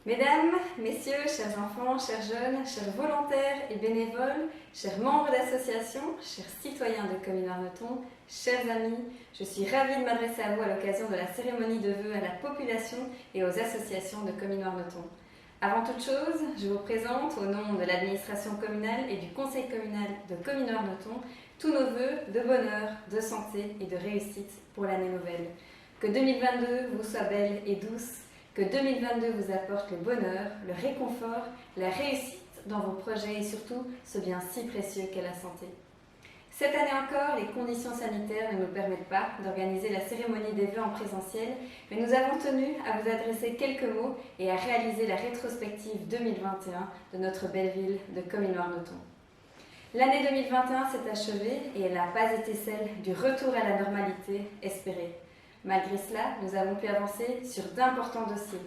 Mesdames, Messieurs, chers enfants, chers jeunes, chers volontaires et bénévoles, chers membres d'associations, chers citoyens de Comines-Warneton, chers amis, je suis ravie de m'adresser à vous à l'occasion de la cérémonie de vœux à la population et aux associations de Comines-Warneton. Avant toute chose, je vous présente au nom de l'administration communale et du conseil communal de Comines-Warneton tous nos vœux de bonheur, de santé et de réussite pour l'année nouvelle. Que 2022 vous soit belle et douce. Que 2022 vous apporte le bonheur, le réconfort, la réussite dans vos projets et surtout ce bien si précieux qu'est la santé. Cette année encore, les conditions sanitaires ne nous permettent pas d'organiser la cérémonie des vœux en présentiel, mais nous avons tenu à vous adresser quelques mots et à réaliser la rétrospective 2021 de notre belle ville de Comines-Warneton. L'année 2021 s'est achevée et elle n'a pas été celle du retour à la normalité espérée. Malgré cela, nous avons pu avancer sur d'importants dossiers.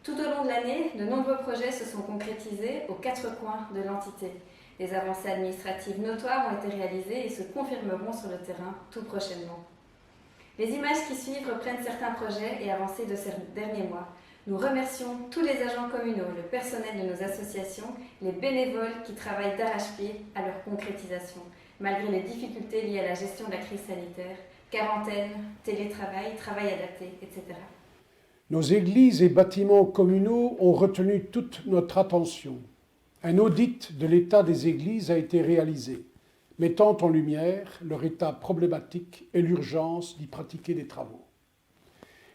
Tout au long de l'année, de nombreux projets se sont concrétisés aux quatre coins de l'entité. Des avancées administratives notoires ont été réalisées et se confirmeront sur le terrain tout prochainement. Les images qui suivent reprennent certains projets et avancées de ces derniers mois. Nous remercions tous les agents communaux, le personnel de nos associations, les bénévoles qui travaillent d'arrache-pied à leur concrétisation, malgré les difficultés liées à la gestion de la crise sanitaire. Quarantaine, télétravail, travail adapté, etc. Nos églises et bâtiments communaux ont retenu toute notre attention. Un audit de l'état des églises a été réalisé, mettant en lumière leur état problématique et l'urgence d'y pratiquer des travaux.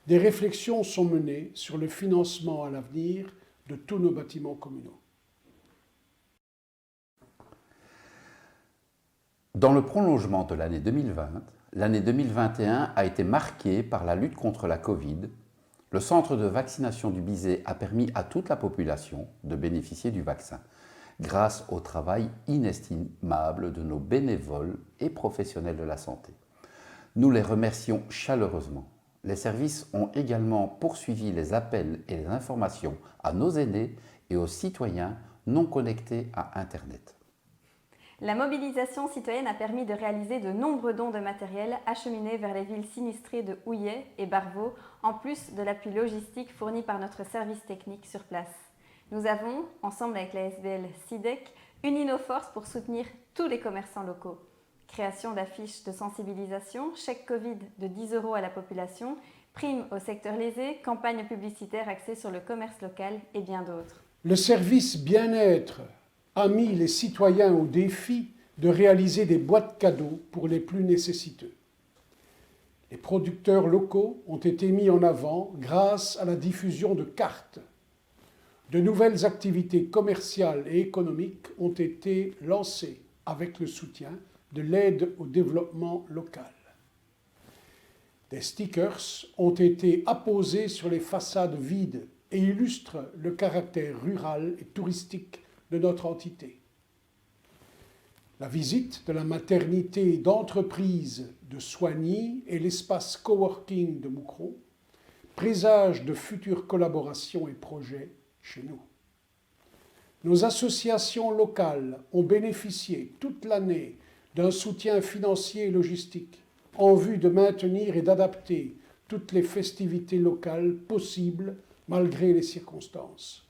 Des réflexions sont menées sur le financement à l'avenir de tous nos bâtiments communaux. Dans le prolongement de l'année 2020, l'année 2021 a été marquée par la lutte contre la Covid. Le centre de vaccination du Bizet a permis à toute la population de bénéficier du vaccin, grâce au travail inestimable de nos bénévoles et professionnels de la santé. Nous les remercions chaleureusement. Les services ont également poursuivi les appels et les informations à nos aînés et aux citoyens non connectés à Internet. La mobilisation citoyenne a permis de réaliser de nombreux dons de matériel acheminés vers les villes sinistrées de Houillet et Barvaux, en plus de l'appui logistique fourni par notre service technique sur place. Nous avons, ensemble avec la SBL SIDEC, uni nos forces pour soutenir tous les commerçants locaux. Création d'affiches de sensibilisation, chèque Covid de 10 € à la population, primes au secteur lésé, campagne publicitaire axée sur le commerce local et bien d'autres. Le service bien-être a mis les citoyens au défi de réaliser des boîtes cadeaux pour les plus nécessiteux. Les producteurs locaux ont été mis en avant grâce à la diffusion de cartes. De nouvelles activités commerciales et économiques ont été lancées avec le soutien de l'aide au développement local. Des stickers ont été apposés sur les façades vides et illustrent le caractère rural et touristique de notre entité. La visite de la maternité d'entreprise de Soigny et l'espace coworking de Moucron présagent de futures collaborations et projets chez nous. Nos associations locales ont bénéficié toute l'année d'un soutien financier et logistique en vue de maintenir et d'adapter toutes les festivités locales possibles malgré les circonstances.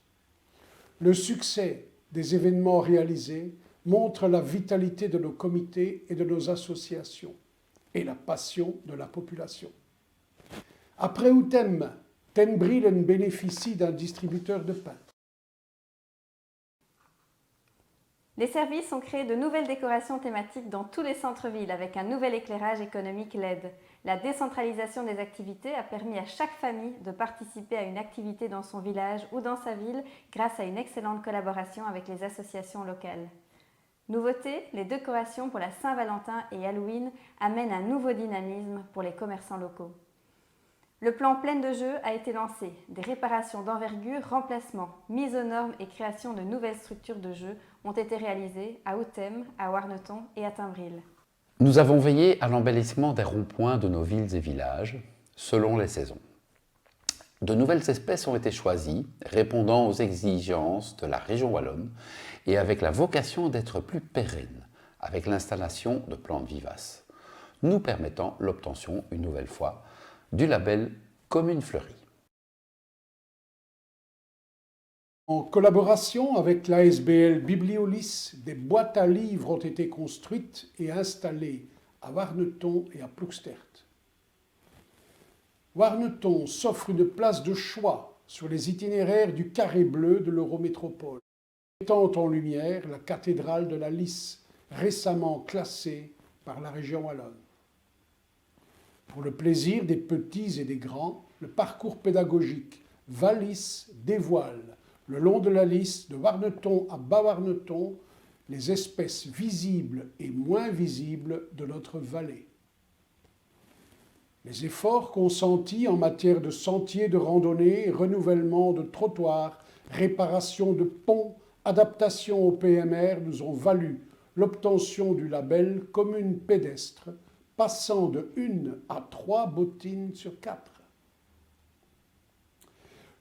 Le succès des événements réalisés montre la vitalité de nos comités et de nos associations et la passion de la population. Après Outem, Ten Brillen bénéficie d'un distributeur de pain. Les services ont créé de nouvelles décorations thématiques dans tous les centres-villes avec un nouvel éclairage économique LED. La décentralisation des activités a permis à chaque famille de participer à une activité dans son village ou dans sa ville grâce à une excellente collaboration avec les associations locales. Nouveauté, les décorations pour la Saint-Valentin et Halloween amènent un nouveau dynamisme pour les commerçants locaux. Le plan plein de jeux a été lancé. Des réparations d'envergure, remplacements, mise aux normes et création de nouvelles structures de jeux ont été réalisées à Outem, à Warneton et à Timbril. Nous avons veillé à l'embellissement des ronds-points de nos villes et villages, selon les saisons. De nouvelles espèces ont été choisies, répondant aux exigences de la région wallonne et avec la vocation d'être plus pérennes, avec l'installation de plantes vivaces, nous permettant l'obtention, une nouvelle fois, du label Commune Fleurie. En collaboration avec l'ASBL Bibliolis, des boîtes à livres ont été construites et installées à Warneton et à Ploegstert. Warneton s'offre une place de choix sur les itinéraires du carré bleu de l'Eurométropole, mettant en lumière la cathédrale de la Lys, récemment classée par la région wallonne. Pour le plaisir des petits et des grands, le parcours pédagogique Val-Lys dévoile, le long de la Lys, de Warneton à Bas-Warneton, les espèces visibles et moins visibles de notre vallée. Les efforts consentis en matière de sentiers de randonnée, renouvellement de trottoirs, réparation de ponts, adaptation au PMR nous ont valu l'obtention du label commune pédestre, passant de 1 à 3 bottines sur 4.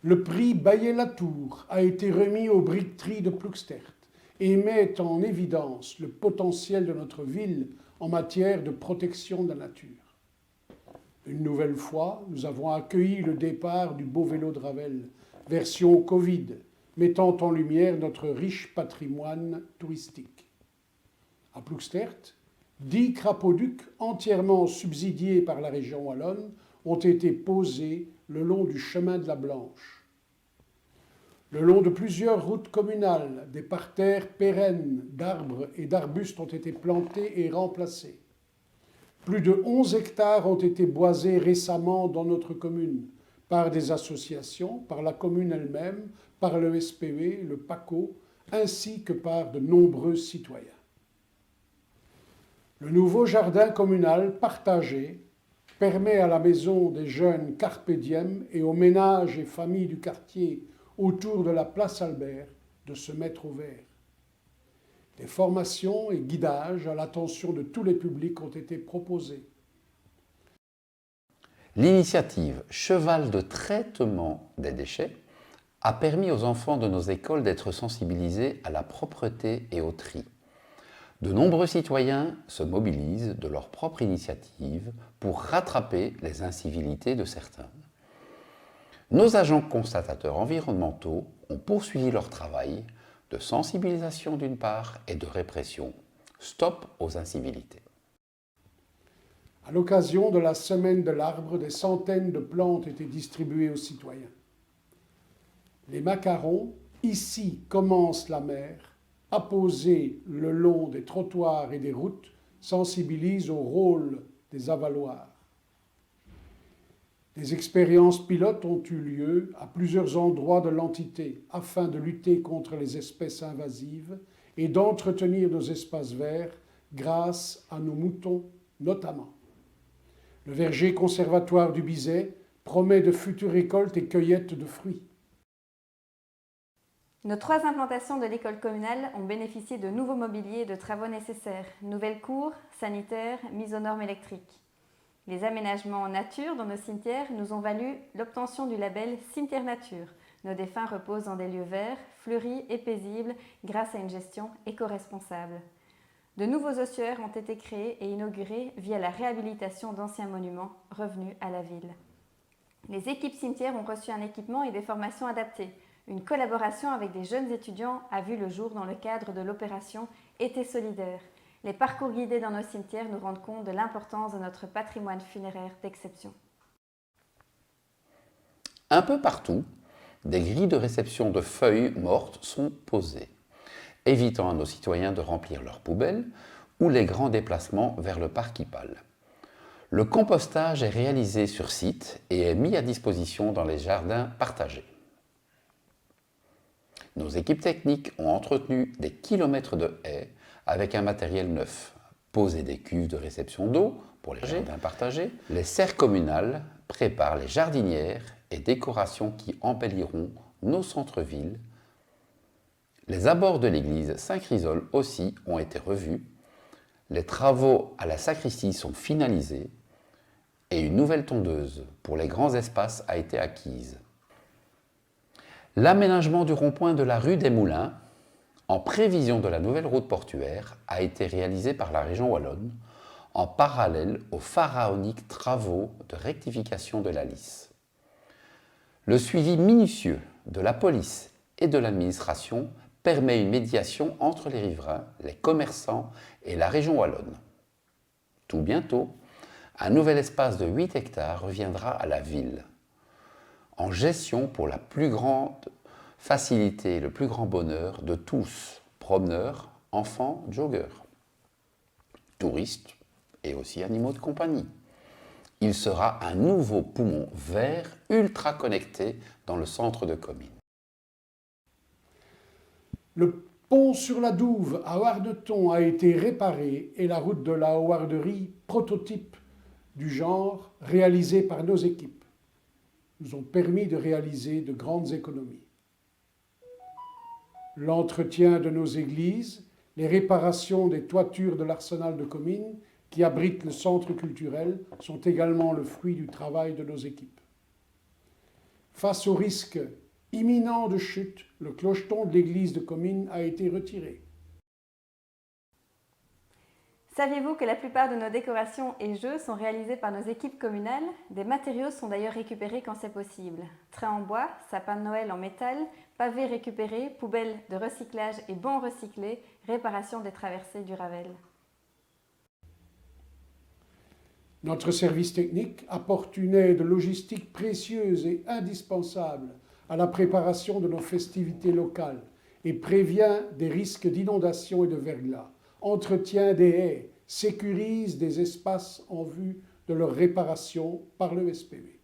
Le prix Baillet-Latour a été remis aux briqueteries de Ploegstert et met en évidence le potentiel de notre ville en matière de protection de la nature. Une nouvelle fois, nous avons accueilli le départ du beau vélo de Ravel, version Covid, mettant en lumière notre riche patrimoine touristique. À Ploegstert, 10 crapauducs entièrement subsidiés par la région wallonne ont été posés le long du chemin de la Blanche. Le long de plusieurs routes communales, des parterres pérennes d'arbres et d'arbustes ont été plantés et remplacés. Plus de 11 hectares ont été boisés récemment dans notre commune, par des associations, par la commune elle-même, par le SPV, le PACO, ainsi que par de nombreux citoyens. Le nouveau jardin communal partagé permet à la maison des jeunes Carpe Diem et aux ménages et familles du quartier autour de la place Albert de se mettre au vert. Des formations et guidages à l'attention de tous les publics ont été proposés. L'initiative Cheval de traitement des déchets a permis aux enfants de nos écoles d'être sensibilisés à la propreté et au tri. De nombreux citoyens se mobilisent de leur propre initiative pour rattraper les incivilités de certains. Nos agents constatateurs environnementaux ont poursuivi leur travail de sensibilisation d'une part et de répression. Stop aux incivilités. À l'occasion de la semaine de l'arbre, des centaines de plantes étaient distribuées aux citoyens. Les macarons, ici commence la mer, apposés le long des trottoirs et des routes, sensibilisent au rôle des avaloirs. Des expériences pilotes ont eu lieu à plusieurs endroits de l'entité afin de lutter contre les espèces invasives et d'entretenir nos espaces verts grâce à nos moutons notamment. Le verger conservatoire du Bizet promet de futures récoltes et cueillettes de fruits. Nos 3 implantations de l'école communale ont bénéficié de nouveaux mobiliers et de travaux nécessaires, nouvelles cours, sanitaires, mise aux normes électriques. Les aménagements en nature dans nos cimetières nous ont valu l'obtention du label Cimetière Nature. Nos défunts reposent dans des lieux verts, fleuris et paisibles grâce à une gestion éco-responsable. De nouveaux ossuaires ont été créés et inaugurés via la réhabilitation d'anciens monuments revenus à la ville. Les équipes cimetières ont reçu un équipement et des formations adaptées. Une collaboration avec des jeunes étudiants a vu le jour dans le cadre de l'opération Été solidaire. Les parcours guidés dans nos cimetières nous rendent compte de l'importance de notre patrimoine funéraire d'exception. Un peu partout, des grilles de réception de feuilles mortes sont posées, évitant à nos citoyens de remplir leurs poubelles ou les grands déplacements vers le parc Ipal. Le compostage est réalisé sur site et est mis à disposition dans les jardins partagés. Nos équipes techniques ont entretenu des kilomètres de haies avec un matériel neuf, posé des cuves de réception d'eau pour les jardins partagés. Les serres communales préparent les jardinières et décorations qui embelliront nos centres-villes. Les abords de l'église Saint-Chrysole aussi ont été revus. Les travaux à la sacristie sont finalisés et une nouvelle tondeuse pour les grands espaces a été acquise. L'aménagement du rond-point de la rue des Moulins, en prévision de la nouvelle route portuaire, a été réalisé par la région wallonne en parallèle aux pharaoniques travaux de rectification de la Lys. Le suivi minutieux de la police et de l'administration permet une médiation entre les riverains, les commerçants et la région wallonne. Tout bientôt, un nouvel espace de 8 hectares reviendra à la ville, en gestion pour la plus grande facilité et le plus grand bonheur de tous, promeneurs, enfants, joggeurs, touristes et aussi animaux de compagnie. Il sera un nouveau poumon vert ultra connecté dans le centre de Comines. Le pont sur la Douve à Warneton a été réparé et la route de la Hoarderie, prototype du genre, réalisée par nos équipes, nous ont permis de réaliser de grandes économies. L'entretien de nos églises, les réparations des toitures de l'arsenal de Comines, qui abrite le centre culturel, sont également le fruit du travail de nos équipes. Face au risque imminent de chute, le clocheton de l'église de Comines a été retiré. Saviez-vous que la plupart de nos décorations et jeux sont réalisés par nos équipes communales? Des matériaux sont d'ailleurs récupérés quand c'est possible. Trains en bois, sapins de Noël en métal, pavés récupérés, poubelles de recyclage et bancs recyclés, réparation des traversées du Ravel. Notre service technique apporte une aide logistique précieuse et indispensable à la préparation de nos festivités locales et prévient des risques d'inondation et de verglas, entretient des haies, sécurise des espaces en vue de leur réparation par le SPV.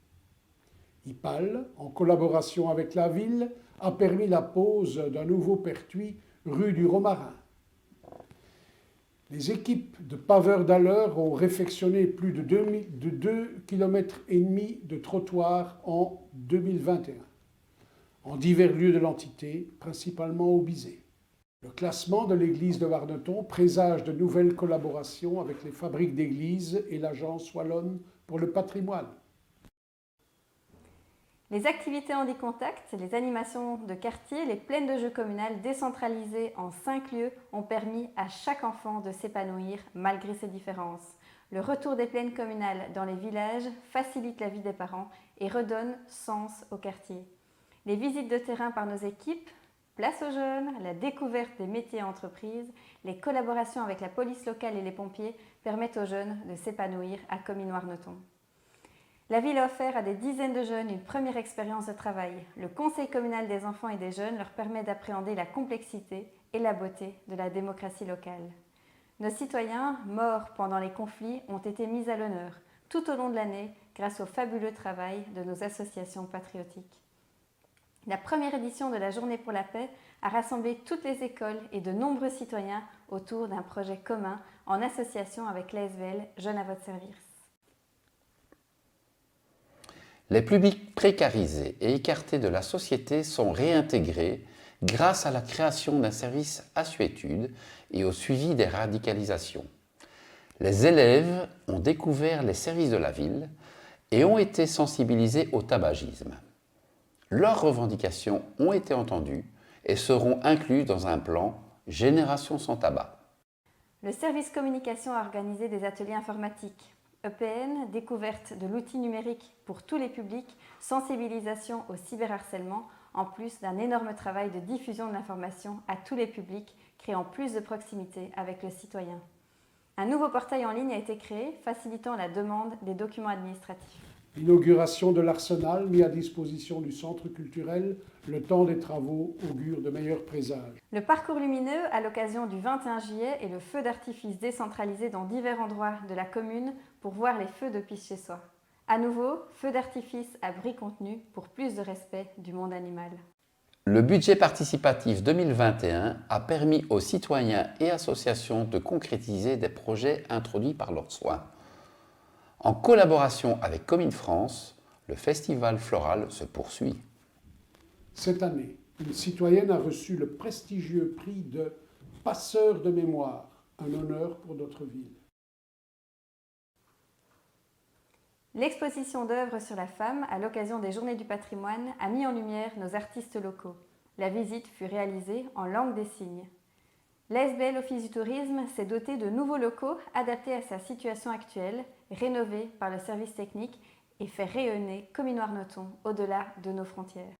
IPAL, en collaboration avec la ville, a permis la pose d'un nouveau pertuis rue du Romarin. Les équipes de paveurs d'Alleur ont réfectionné plus de 2,5 km de trottoirs en 2021, en divers lieux de l'entité, principalement au Bizet. Le classement de l'église de Warneton présage de nouvelles collaborations avec les fabriques d'églises et l'Agence wallonne pour le patrimoine. Les activités handicontact, les animations de quartier, les plaines de jeux communales décentralisées en 5 lieux ont permis à chaque enfant de s'épanouir malgré ses différences. Le retour des plaines communales dans les villages facilite la vie des parents et redonne sens au quartier. Les visites de terrain par nos équipes, place aux jeunes, la découverte des métiers et entreprises, les collaborations avec la police locale et les pompiers permettent aux jeunes de s'épanouir à Comines-Warneton. La ville a offert à des dizaines de jeunes une première expérience de travail. Le Conseil communal des enfants et des jeunes leur permet d'appréhender la complexité et la beauté de la démocratie locale. Nos citoyens, morts pendant les conflits, ont été mis à l'honneur tout au long de l'année grâce au fabuleux travail de nos associations patriotiques. La première édition de la Journée pour la paix a rassemblé toutes les écoles et de nombreux citoyens autour d'un projet commun en association avec l'ASBL Jeunes à votre service. Les publics précarisés et écartés de la société sont réintégrés grâce à la création d'un service assuétude et au suivi des radicalisations. Les élèves ont découvert les services de la ville et ont été sensibilisés au tabagisme. Leurs revendications ont été entendues et seront incluses dans un plan Génération sans tabac. Le service communication a organisé des ateliers informatiques. EPN, découverte de l'outil numérique pour tous les publics, sensibilisation au cyberharcèlement, en plus d'un énorme travail de diffusion de l'information à tous les publics, créant plus de proximité avec le citoyen. Un nouveau portail en ligne a été créé, facilitant la demande des documents administratifs. L'inauguration de l'arsenal mis à disposition du centre culturel, le temps des travaux augure de meilleurs présages. Le parcours lumineux à l'occasion du 21 juillet et le feu d'artifice décentralisé dans divers endroits de la commune pour voir les feux depuis chez soi. À nouveau, feu d'artifice à bruit contenu pour plus de respect du monde animal. Le budget participatif 2021 a permis aux citoyens et associations de concrétiser des projets introduits par leurs soins. En collaboration avec Comines France, le festival floral se poursuit. Cette année, une citoyenne a reçu le prestigieux prix de Passeur de mémoire, un honneur pour notre ville. L'exposition d'œuvres sur la femme à l'occasion des Journées du patrimoine a mis en lumière nos artistes locaux. La visite fut réalisée en langue des signes. L'ASBL Office du Tourisme s'est doté de nouveaux locaux adaptés à sa situation actuelle, rénovés par le service technique et fait rayonner Comines-Warneton au-delà de nos frontières.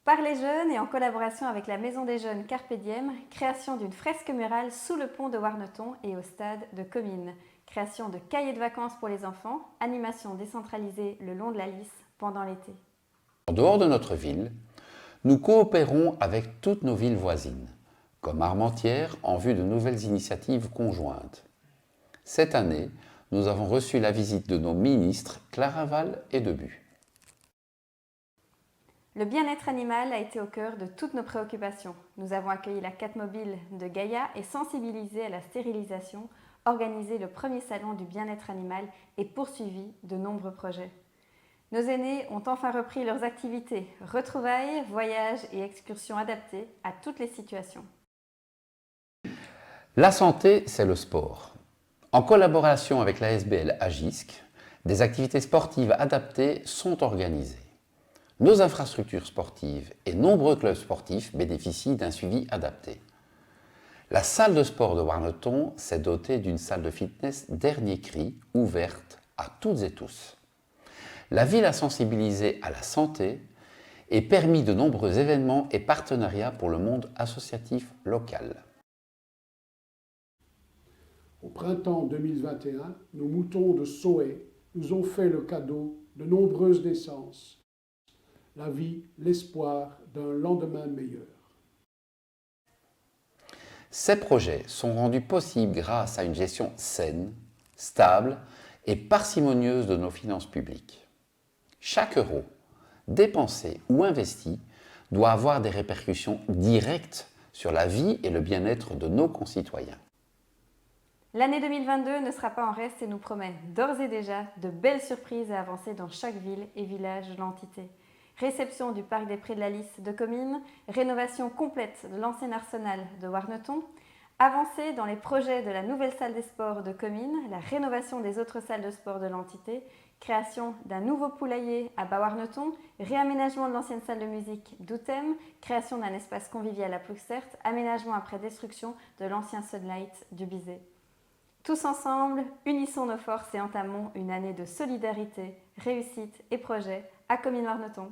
Par les jeunes et en collaboration avec la Maison des Jeunes Carpe Diem, création d'une fresque murale sous le pont de Warneton et au stade de Comines. Création de cahiers de vacances pour les enfants, animation décentralisée le long de la Lys pendant l'été. En dehors de notre ville, nous coopérons avec toutes nos villes voisines, comme Armentières, en vue de nouvelles initiatives conjointes. Cette année, nous avons reçu la visite de nos ministres Claraval et Debu. Le bien-être animal a été au cœur de toutes nos préoccupations. Nous avons accueilli la Catmobile de Gaïa et sensibilisé à la stérilisation, organisé le premier salon du bien-être animal et poursuivi de nombreux projets. Nos aînés ont enfin repris leurs activités, retrouvailles, voyages et excursions adaptées à toutes les situations. La santé, c'est le sport. En collaboration avec l'ASBL Agisc, des activités sportives adaptées sont organisées. Nos infrastructures sportives et nombreux clubs sportifs bénéficient d'un suivi adapté. La salle de sport de Warneton s'est dotée d'une salle de fitness dernier cri, ouverte à toutes et tous. La ville a sensibilisé à la santé et permis de nombreux événements et partenariats pour le monde associatif local. Au printemps 2021, nos moutons de Soé nous ont fait le cadeau de nombreuses naissances, la vie, l'espoir d'un lendemain meilleur. Ces projets sont rendus possibles grâce à une gestion saine, stable et parcimonieuse de nos finances publiques. Chaque euro, dépensé ou investi, doit avoir des répercussions directes sur la vie et le bien-être de nos concitoyens. L'année 2022 ne sera pas en reste et nous promet d'ores et déjà de belles surprises à avancer dans chaque ville et village de l'entité. Réception du parc des Prés de la Lys de Comines, rénovation complète de l'ancien arsenal de Warneton, avancée dans les projets de la nouvelle salle des sports de Comines, la rénovation des autres salles de sport de l'entité, création d'un nouveau poulailler à Bas-Warneton, réaménagement de l'ancienne salle de musique d'Outem, création d'un espace convivial à Plouxert, aménagement après destruction de l'ancien Sunlight du Bizet. Tous ensemble, unissons nos forces et entamons une année de solidarité, réussite et projet à Comines-Warneton.